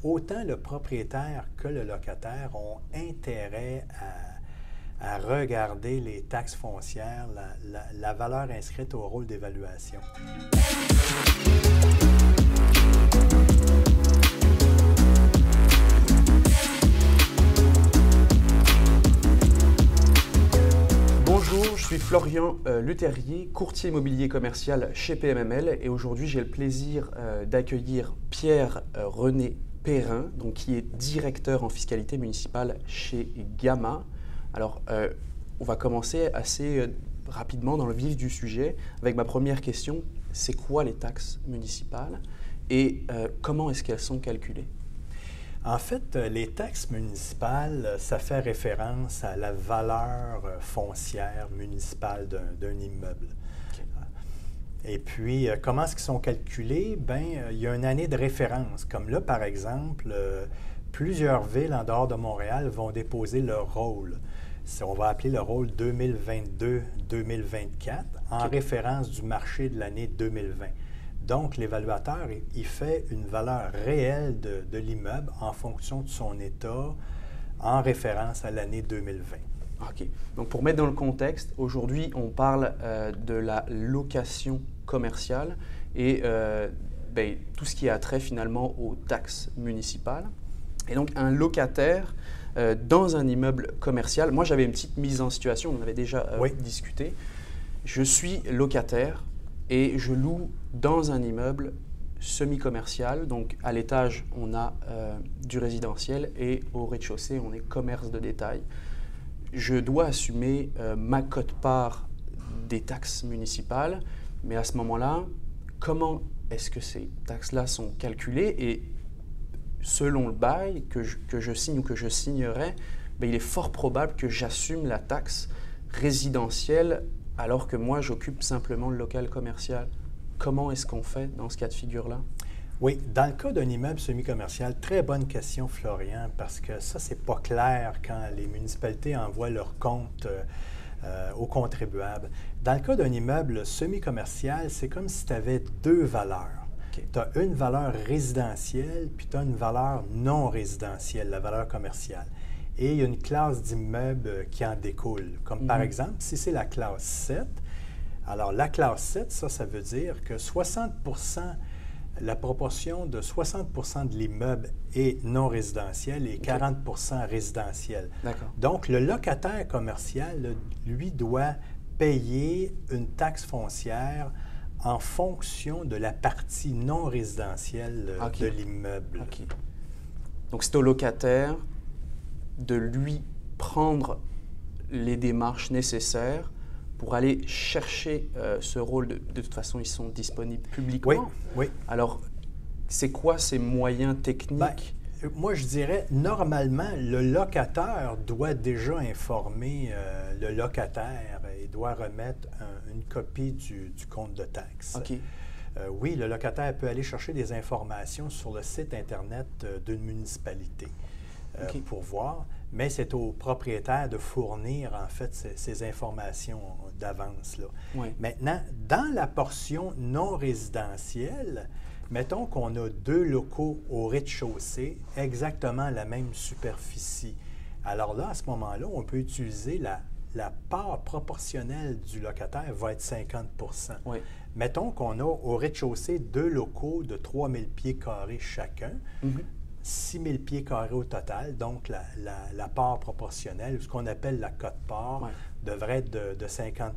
autant le propriétaire que le locataire ont intérêt à regarder les taxes foncières, la valeur inscrite au rôle d'évaluation. Bonjour, je suis Florian Leterrier, courtier immobilier commercial chez PMML et aujourd'hui j'ai le plaisir d'accueillir Pierre-René Perrin, donc, qui est directeur en fiscalité municipale chez Gamma. Alors, on va commencer assez rapidement dans le vif du sujet avec ma première question. C'est quoi les taxes municipales et comment est-ce qu'elles sont calculées? En fait, les taxes municipales, ça fait référence à la valeur foncière municipale d'un immeuble. Okay. Et puis, comment est-ce qu'ils sont calculés? Bien, il y a une année de référence. Comme là, par exemple, plusieurs villes en dehors de Montréal vont déposer leur rôle. On va appeler le rôle 2022-2024 en Okay. référence du marché de l'année 2020. Donc, l'évaluateur, il fait une valeur réelle de l'immeuble en fonction de son état, en référence à l'année 2020. OK. Donc, pour mettre dans le contexte, aujourd'hui, on parle de la location commerciale et tout ce qui a trait finalement aux taxes municipales. Et donc, un locataire dans un immeuble commercial, moi, j'avais une petite mise en situation, on en avait déjà discuté. Je suis locataire et je loue dans un immeuble semi-commercial. Donc, à l'étage, on a du résidentiel et au rez-de-chaussée, on est commerce de détail. Je dois assumer ma quote-part des taxes municipales, mais à ce moment-là, comment est-ce que ces taxes-là sont calculées? Et selon le bail que je signe ou que je signerai, il est fort probable que j'assume la taxe résidentielle alors que moi, j'occupe simplement le local commercial. Comment est-ce qu'on fait dans ce cas de figure-là? Oui, dans le cas d'un immeuble semi-commercial, très bonne question, Florian, parce que ça, c'est pas clair quand les municipalités envoient leurs comptes aux contribuables. Dans le cas d'un immeuble semi-commercial, c'est comme si tu avais deux valeurs. Okay. Tu as une valeur résidentielle, puis tu as une valeur non résidentielle, la valeur commerciale. Et il y a une classe d'immeubles qui en découle. Comme par exemple, si c'est la classe 7, alors la classe 7, ça veut dire que 60%, la proportion de 60% de l'immeuble est non résidentiel et 40% résidentiel. Donc, le locataire commercial, lui, doit payer une taxe foncière en fonction de la partie non résidentielle de l'immeuble. Okay. Donc, c'est au locataire de lui prendre les démarches nécessaires pour aller chercher ce rôle. De toute façon, ils sont disponibles publiquement. Oui. Alors, c'est quoi ces moyens techniques? Moi, je dirais, normalement, le locataire doit déjà informer le locataire et doit remettre une copie du compte de taxe. Okay. Oui, le locataire peut aller chercher des informations sur le site Internet d'une municipalité. Pour voir, mais c'est au propriétaire de fournir, en fait, ces informations d'avance. Oui. Maintenant, dans la portion non résidentielle, mettons qu'on a deux locaux au rez-de-chaussée, exactement la même superficie. Alors là, à ce moment-là, on peut utiliser la part proportionnelle du locataire va être 50%. Oui. Mettons qu'on a au rez-de-chaussée deux locaux de 3000 pieds carrés chacun. 6 000 pieds carrés au total, donc la part proportionnelle, ce qu'on appelle la quote-part, devrait être de 50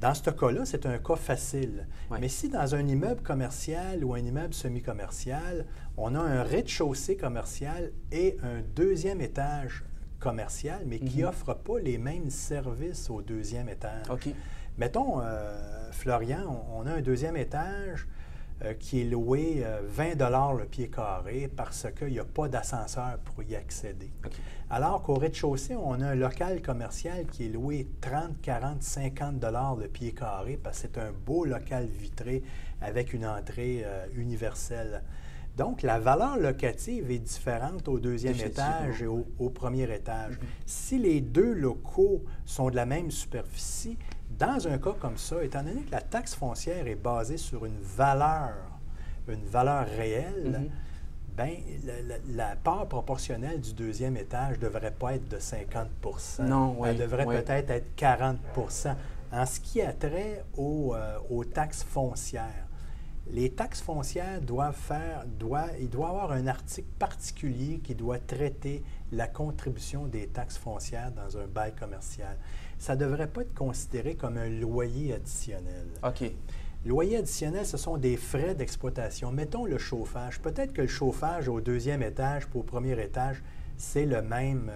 Dans ce cas-là, c'est un cas facile. Mais si dans un immeuble commercial ou un immeuble semi-commercial, on a un rez-de-chaussée commercial et un deuxième étage commercial, mais qui n'offre pas les mêmes services au deuxième étage. Mettons, Florian, on a un deuxième étage qui est loué 20 $ le pied carré parce qu'il n'y a pas d'ascenseur pour y accéder. Alors qu'au rez-de-chaussée, on a un local commercial qui est loué 30, 40, 50 $ le pied carré parce que c'est un beau local vitré avec une entrée universelle. Donc, la valeur locative est différente au deuxième étage et au premier étage. Si les deux locaux sont de la même superficie, dans un cas comme ça, étant donné que la taxe foncière est basée sur une valeur réelle, bien, la part proportionnelle du deuxième étage ne devrait pas être de 50 %. Non, oui. Elle devrait peut-être être 40 %. En ce qui a trait aux taxes foncières, les taxes foncières il doit y avoir un article particulier qui doit traiter la contribution des taxes foncières dans un bail commercial. Ça ne devrait pas être considéré comme un loyer additionnel. OK. Loyer additionnel, ce sont des frais d'exploitation. Mettons le chauffage. Peut-être que le chauffage au deuxième étage pour au premier étage, c'est le même,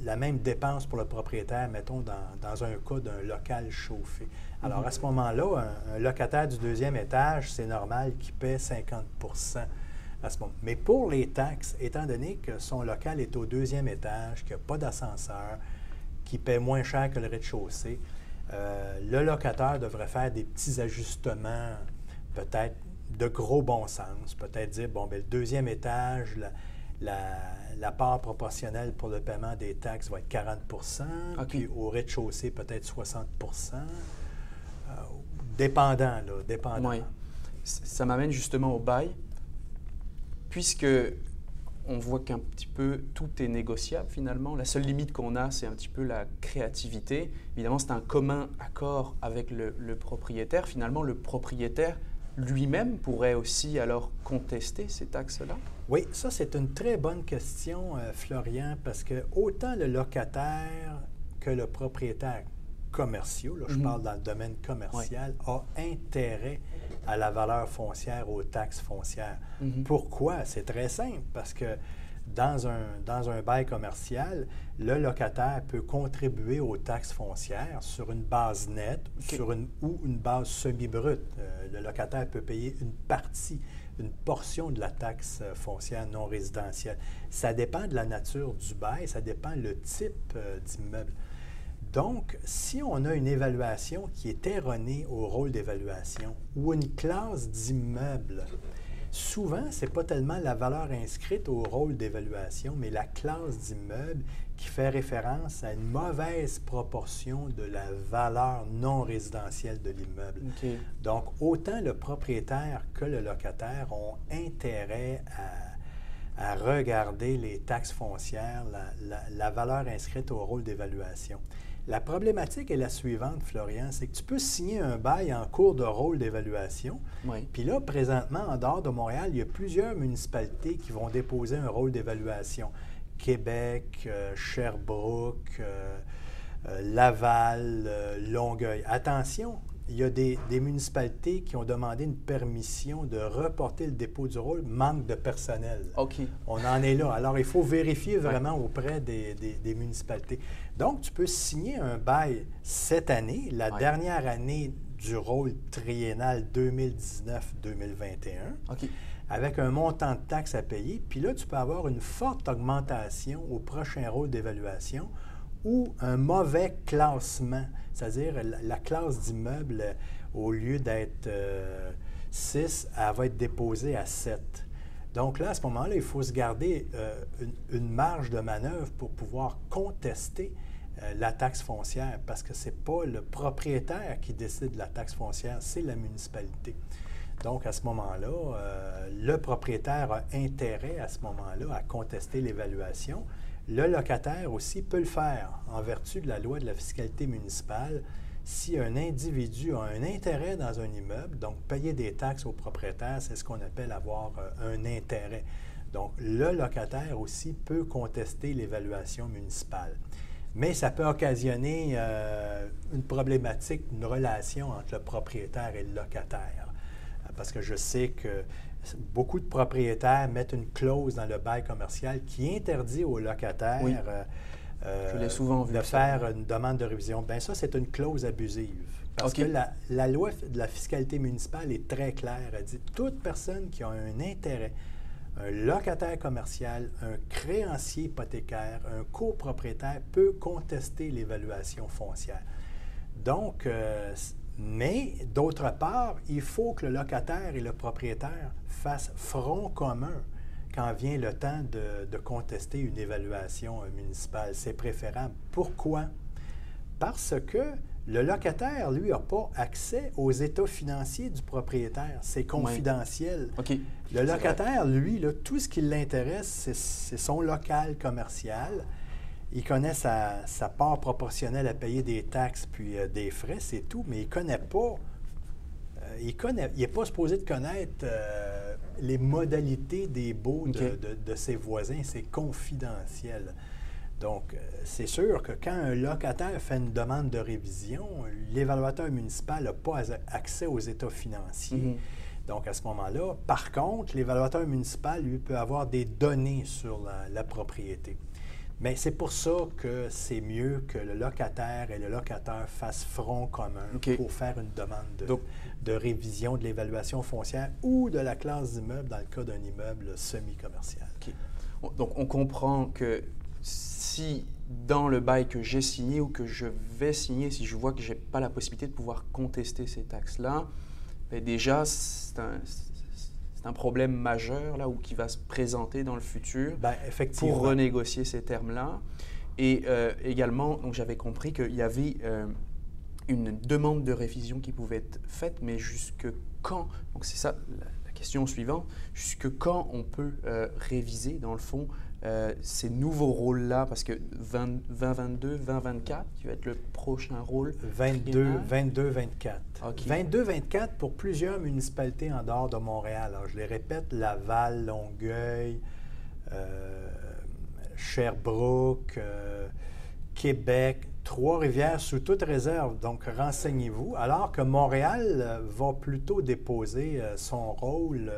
la même dépense pour le propriétaire, mettons, dans un cas d'un local chauffé. Alors, à ce moment-là, un locataire du deuxième étage, c'est normal qu'il paie 50 % à ce moment. Mais pour les taxes, étant donné que son local est au deuxième étage, qu'il n'y a pas d'ascenseur, qu'il paie moins cher que le rez-de-chaussée, le locataire devrait faire des petits ajustements, peut-être de gros bon sens, peut-être dire, bon, bien, le deuxième étage, la part proportionnelle pour le paiement des taxes va être 40 %, OK. puis au rez-de-chaussée, peut-être 60 %, dépendant, là, dépendant. Oui. Ça m'amène justement au bail, puisque on voit qu'un petit peu tout est négociable finalement. La seule limite qu'on a, c'est un petit peu la créativité. Évidemment, c'est un commun accord avec le propriétaire. Finalement, le propriétaire lui-même pourrait aussi alors contester ces taxes-là? Oui, ça c'est une très bonne question, Florian, parce que autant le locataire que le propriétaire commerciaux, là, je parle dans le domaine commercial, a intérêt à la valeur foncière, aux taxes foncières. Pourquoi? C'est très simple, parce que dans un bail commercial, le locataire peut contribuer aux taxes foncières sur une base nette ou une base semi-brute. Le locataire peut payer une portion de la taxe foncière non résidentielle. Ça dépend de la nature du bail, ça dépend le type d'immeuble. Donc, si on a une évaluation qui est erronée au rôle d'évaluation ou une classe d'immeuble, souvent, ce n'est pas tellement la valeur inscrite au rôle d'évaluation, mais la classe d'immeuble qui fait référence à une mauvaise proportion de la valeur non résidentielle de l'immeuble. Okay. Donc, autant le propriétaire que le locataire ont intérêt à regarder les taxes foncières, la valeur inscrite au rôle d'évaluation. La problématique est la suivante, Florian, c'est que tu peux signer un bail en cours de rôle d'évaluation. Oui. Puis là, présentement, en dehors de Montréal, il y a plusieurs municipalités qui vont déposer un rôle d'évaluation. Québec, Sherbrooke, Laval, Longueuil. Attention, il y a des municipalités qui ont demandé une permission de reporter le dépôt du rôle, manque de personnel. OK. On en est là. Alors, il faut vérifier vraiment auprès des municipalités. Donc, tu peux signer un bail cette année, la dernière année du rôle triennal 2019-2021, avec un montant de taxes à payer. Puis là, tu peux avoir une forte augmentation au prochain rôle d'évaluation ou un mauvais classement, c'est-à-dire la classe d'immeuble, au lieu d'être 6, elle va être déposée à 7. Donc là, à ce moment-là, il faut se garder une marge de manœuvre pour pouvoir contester la taxe foncière, parce que ce n'est pas le propriétaire qui décide de la taxe foncière, c'est la municipalité. Donc, à ce moment-là, le propriétaire a intérêt, à ce moment-là, à contester l'évaluation. Le locataire aussi peut le faire en vertu de la loi de la fiscalité municipale. Si un individu a un intérêt dans un immeuble, donc payer des taxes au propriétaire, c'est ce qu'on appelle avoir un intérêt. Donc, le locataire aussi peut contester l'évaluation municipale. Mais ça peut occasionner une problématique, une relation entre le propriétaire et le locataire. Parce que je sais que beaucoup de propriétaires mettent une clause dans le bail commercial qui interdit aux locataires je l'ai souvent vu, de faire une demande de révision. Bien, ça, c'est une clause abusive. Parce que la loi de la fiscalité municipale est très claire. Elle dit toute personne qui a un intérêt, un locataire commercial, un créancier hypothécaire, un copropriétaire peut contester l'évaluation foncière. Donc, mais d'autre part, il faut que le locataire et le propriétaire fassent front commun quand vient le temps de contester une évaluation municipale. C'est préférable. Pourquoi? Parce que Le locataire, lui, n'a pas accès aux états financiers du propriétaire. C'est confidentiel. OK. Le locataire, lui, là, tout ce qui l'intéresse, c'est son local commercial. Il connaît sa part proportionnelle à payer des taxes puis des frais, c'est tout, mais il ne connaît pas. Il n'est pas supposé de connaître les modalités des baux de ses voisins. C'est confidentiel. Donc, c'est sûr que quand un locataire fait une demande de révision, l'évaluateur municipal n'a pas accès aux états financiers. Donc, à ce moment-là, par contre, l'évaluateur municipal, lui, peut avoir des données sur la propriété. Mais c'est pour ça que c'est mieux que le locataire et le locataire fassent front commun pour faire une demande de révision de l'évaluation foncière ou de la classe d'immeuble dans le cas d'un immeuble semi-commercial. Donc, on comprend que si dans le bail que j'ai signé ou que je vais signer, si je vois que je n'ai pas la possibilité de pouvoir contester ces taxes-là, bien déjà, c'est un problème majeur là, ou qui va se présenter dans le futur pour renégocier ces termes-là. Et également, j'avais compris qu'il y avait une demande de révision qui pouvait être faite, mais jusque quand? Donc c'est ça la question suivante. Jusque quand on peut réviser, dans le fond, ces nouveaux rôles-là, parce que 2022, 2024, qui va être le prochain rôle? 22-24. Okay. 22-24 pour plusieurs municipalités en dehors de Montréal. Alors, je les répète, Laval, Longueuil, Sherbrooke, Québec, Trois-Rivières sous toute réserve. Donc, renseignez-vous. Alors que Montréal va plutôt déposer son rôle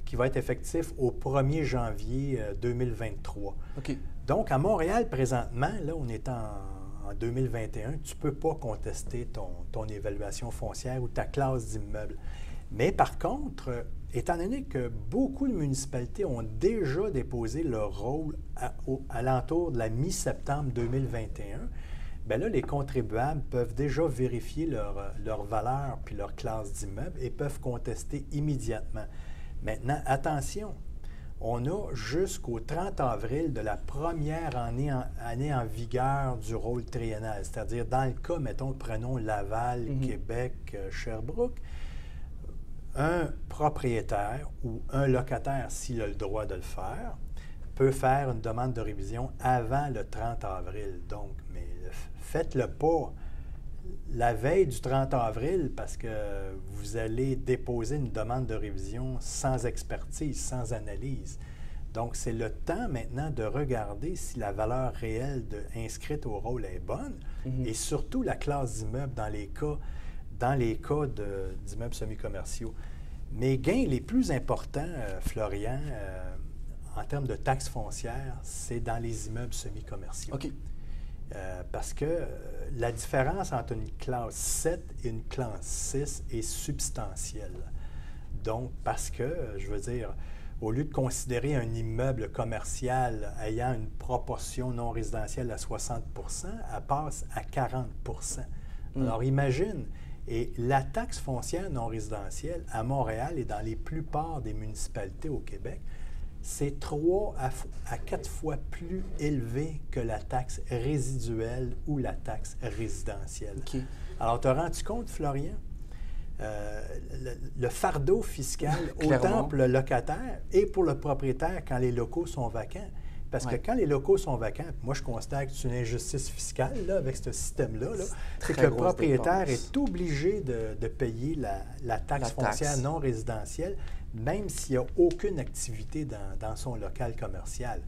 qui va être effectif au 1er janvier 2023. Okay. Donc, à Montréal, présentement, là, on est en 2021, tu ne peux pas contester ton évaluation foncière ou ta classe d'immeuble. Mais par contre, étant donné que beaucoup de municipalités ont déjà déposé leur rôle à l'entour de la mi-septembre 2021, bien là, les contribuables peuvent déjà vérifier leur valeur puis leur classe d'immeuble et peuvent contester immédiatement. Maintenant, attention, on a jusqu'au 30 avril de la première année en vigueur du rôle triennal. C'est-à-dire, dans le cas, mettons, prenons Laval, Québec, Sherbrooke, un propriétaire ou un locataire, s'il a le droit de le faire, peut faire une demande de révision avant le 30 avril. Donc, mais faites-le pas la veille du 30 avril parce que vous allez déposer une demande de révision sans expertise, sans analyse. Donc, c'est le temps maintenant de regarder si la valeur réelle inscrite au rôle est bonne et surtout la classe d'immeuble dans les cas d'immeubles semi-commerciaux. Mes gains les plus importants, Florian, en termes de taxes foncières, c'est dans les immeubles semi-commerciaux. OK. Parce que la différence entre une classe 7 et une classe 6 est substantielle. Donc, parce que, je veux dire, au lieu de considérer un immeuble commercial ayant une proportion non résidentielle à 60 elle passe à 40 Alors, imagine, et la taxe foncière non résidentielle à Montréal et dans les plupart des municipalités au Québec, c'est 3 à 4 fois plus élevé que la taxe résiduelle ou la taxe résidentielle. Okay. Alors, te rends-tu compte, Florian? Le fardeau fiscal, autant pour le locataire et pour le propriétaire quand les locaux sont vacants. Parce que quand les locaux sont vacants, moi, je constate que c'est une injustice fiscale là, avec ce système-là. C'est que le propriétaire est obligé de payer la taxe foncière non résidentielle, même s'il n'y a aucune activité dans son local commercial.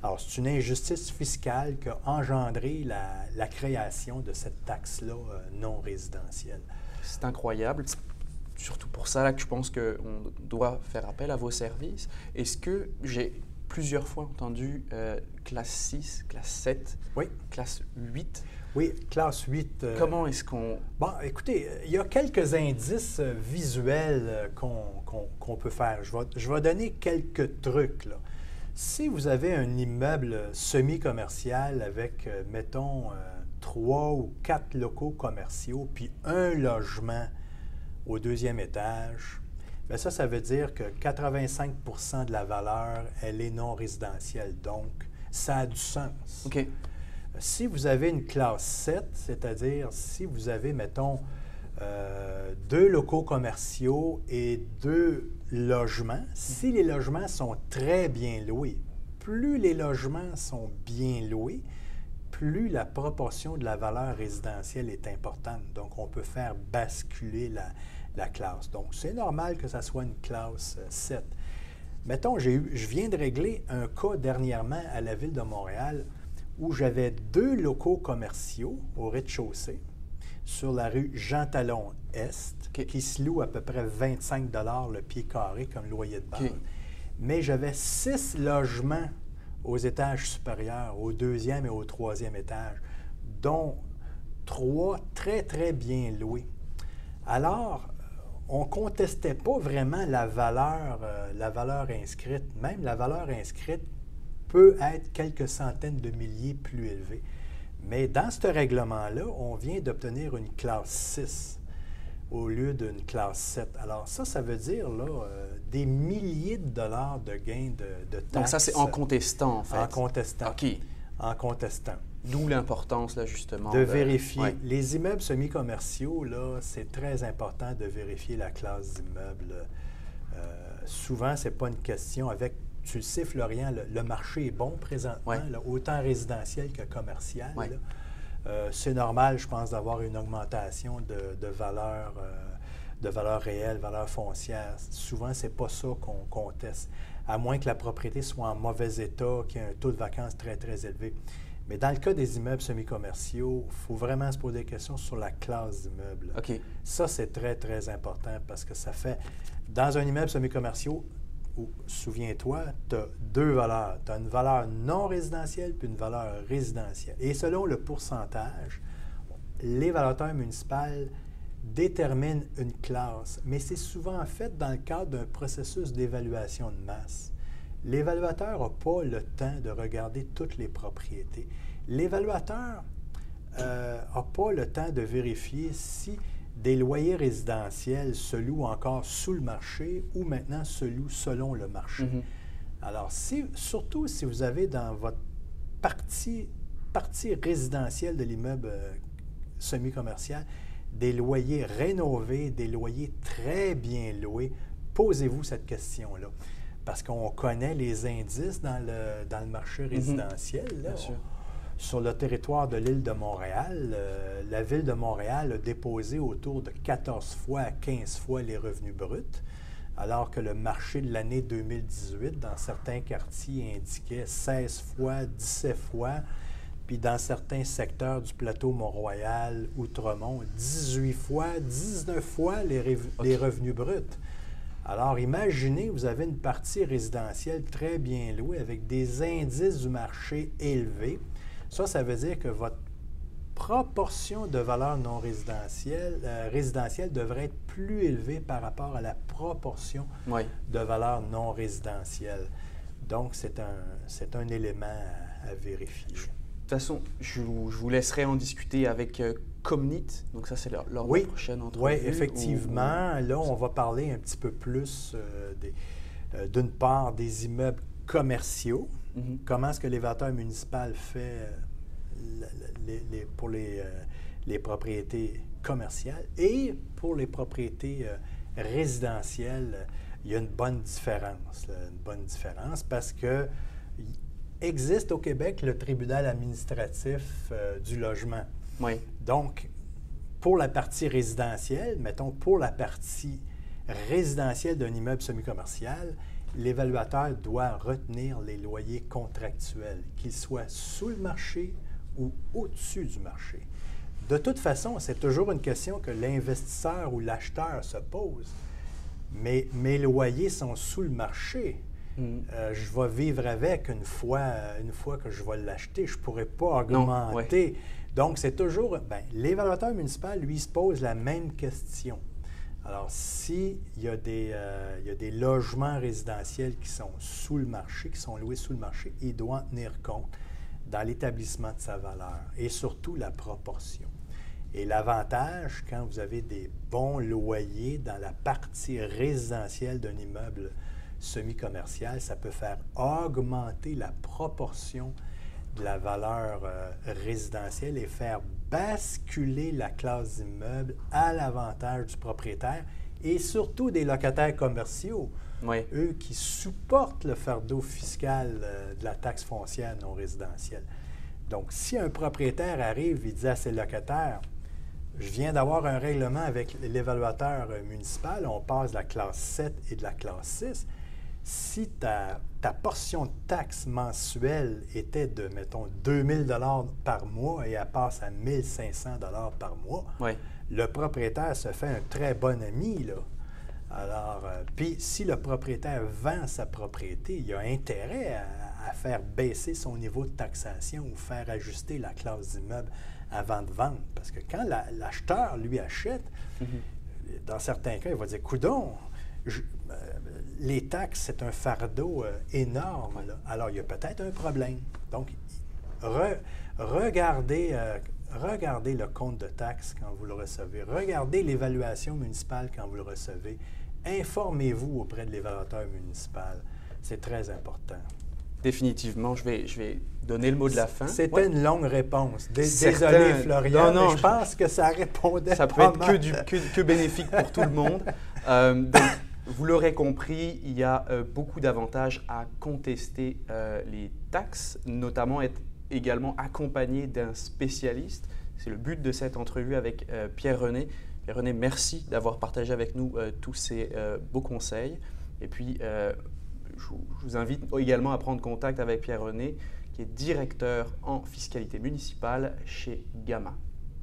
Alors, c'est une injustice fiscale qui a engendré la création de cette taxe-là non résidentielle. C'est incroyable. Surtout pour ça là, que je pense qu'on doit faire appel à vos services. Est-ce que j'ai plusieurs fois entendu classe 6, classe 7, classe 8? Oui, classe 8. Comment est-ce qu'on... Bon, écoutez, il y a quelques indices visuels qu'on peut faire. Je vais donner quelques trucs, là. Si vous avez un immeuble semi-commercial avec, mettons, 3 ou 4 locaux commerciaux, puis un logement au 2e étage, bien ça veut dire que 85 % de la valeur, elle est non résidentielle. Donc, ça a du sens. OK. Si vous avez une classe 7, c'est-à-dire si vous avez, mettons, 2 locaux commerciaux et 2 logements, si les logements sont très bien loués, plus les logements sont bien loués, plus la proportion de la valeur résidentielle est importante. Donc, on peut faire basculer la classe. Donc, c'est normal que ça soit une classe 7. Mettons, je viens de régler un cas dernièrement à la Ville de Montréal où j'avais 2 locaux commerciaux au rez-de-chaussée sur la rue Jean-Talon-Est, qui se louent à peu près 25 $ le pied carré comme loyer de base. Mais j'avais 6 logements aux étages supérieurs, au 2e et au 3e étage, dont 3 très, très bien loués. Alors, on ne contestait pas vraiment la valeur inscrite. Même la valeur inscrite peut être quelques centaines de milliers plus élevée. Mais dans ce règlement-là, on vient d'obtenir une classe 6 au lieu d'une classe 7. Alors ça veut dire là, des milliers de dollars de gains de taxes. Donc ça, c'est en contestant, en fait. En contestant. OK. En contestant. D'où l'importance, là, justement. De vérifier. Ouais. Les immeubles semi-commerciaux, là, c'est très important de vérifier la classe d'immeuble. Souvent, ce n'est pas une question avec... Tu le sais, Florian, le marché est bon présentement, là, autant résidentiel que commercial. C'est normal, je pense, d'avoir une augmentation de valeur réelle, valeur foncière. Souvent, ce n'est pas ça qu'on conteste, à moins que la propriété soit en mauvais état, qu'il y ait un taux de vacances très, très élevé. Mais dans le cas des immeubles semi-commerciaux, il faut vraiment se poser des questions sur la classe d'immeuble. OK. Ça, c'est très, très important parce que ça fait... Dans un immeuble semi-commerciaux, souviens-toi, tu as 2 valeurs. Tu as une valeur non résidentielle puis une valeur résidentielle. Et selon le pourcentage, l'évaluateur municipal détermine une classe, mais c'est souvent fait dans le cadre d'un processus d'évaluation de masse. L'évaluateur n'a pas le temps de regarder toutes les propriétés. L'évaluateur n'a pas le temps de vérifier si des loyers résidentiels se louent encore sous le marché ou maintenant se louent selon le marché. Alors, surtout si vous avez dans votre partie résidentielle de l'immeuble semi-commercial des loyers rénovés, des loyers très bien loués, posez-vous cette question-là. Parce qu'on connaît les indices dans le marché résidentiel. Là. Bien sûr. Sur le territoire de l'île de Montréal, la Ville de Montréal a déposé autour de 14 fois à 15 fois les revenus bruts, alors que le marché de l'année 2018, dans certains quartiers, indiquait 16 fois, 17 fois, puis dans certains secteurs du plateau Mont-Royal, Outremont, 18 fois, 19 fois les revenus bruts. Alors, imaginez, vous avez une partie résidentielle très bien louée avec des indices du marché élevés. Ça veut dire que votre proportion de valeur non résidentielle, devrait être plus élevée par rapport à la proportion de valeur non résidentielle. Donc, c'est un élément à vérifier. De toute façon, je vous laisserai en discuter avec Comnit. Donc ça, c'est leur prochaine entrevue. Oui, effectivement. Là, on va parler un petit peu plus, d'une part, des immeubles commerciaux. Comment est-ce que l'évaluateur municipal fait pour les propriétés commerciales et pour les propriétés résidentielles, il y a une bonne différence. Une bonne différence parce que existe au Québec le tribunal administratif du logement. Oui. Donc, pour la partie résidentielle, mettons pour la partie résidentielle d'un immeuble semi-commercial, l'évaluateur doit retenir les loyers contractuels, qu'ils soient sous le marché ou au-dessus du marché. De toute façon, c'est toujours une question que l'investisseur ou l'acheteur se pose. Mais mes loyers sont sous le marché. Je vais vivre avec une fois que je vais l'acheter. Je ne pourrai pas augmenter. Donc, c'est toujours... l'évaluateur municipal, lui, se pose la même question. Alors, s'il y a des logements résidentiels qui sont sous le marché, qui sont loués sous le marché, il doit en tenir compte dans l'établissement de sa valeur et surtout la proportion. Et l'avantage, quand vous avez des bons loyers dans la partie résidentielle d'un immeuble semi-commercial, ça peut faire augmenter la proportion de la valeur résidentielle et faire basculer la classe d'immeuble à l'avantage du propriétaire et surtout des locataires commerciaux, Oui. eux qui supportent le fardeau fiscal de la taxe foncière non résidentielle. Donc, si un propriétaire arrive et dit à ses locataires, je viens d'avoir un règlement avec l'évaluateur municipal, on passe de la classe 7 et de la classe 6. Si ta portion de taxe mensuelle était de, mettons, 2000 $ par mois et elle passe à 1500 $ par mois, Oui. le propriétaire se fait un très bon ami, là. Alors, puis si le propriétaire vend sa propriété, il a intérêt à faire baisser son niveau de taxation ou faire ajuster la classe d'immeuble avant de vendre. Parce que quand l'acheteur, lui, achète, dans certains cas, il va dire, coudon, les taxes, c'est un fardeau énorme, là. Alors, il y a peut-être un problème. Donc, regardez le compte de taxes quand vous le recevez. Regardez l'évaluation municipale quand vous le recevez. Informez-vous auprès de l'évaluateur municipal. C'est très important. Définitivement, je vais donner le mot de la fin. C'était une longue réponse. Désolé, Florian, non, mais je pense que ça répondait ça pas peut mal. être que bénéfique pour tout le monde. Donc, vous l'aurez compris, il y a beaucoup d'avantages à contester les taxes, notamment être également accompagné d'un spécialiste. C'est le but de cette entrevue avec Pierre-René. Pierre-René, merci d'avoir partagé avec nous tous ces beaux conseils. Et puis, je vous invite également à prendre contact avec Pierre-René, qui est directeur en fiscalité municipale chez Gamma.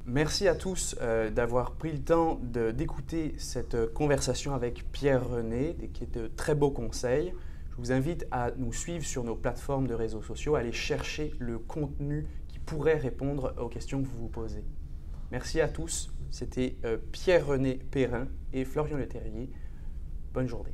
Merci à tous d'avoir pris le temps d'écouter cette conversation avec Pierre-René, qui est de très beaux conseils. Je vous invite à nous suivre sur nos plateformes de réseaux sociaux, à aller chercher le contenu qui pourrait répondre aux questions que vous vous posez. Merci à tous. C'était Pierre-René Perrin et Florian Leterrier. Bonne journée.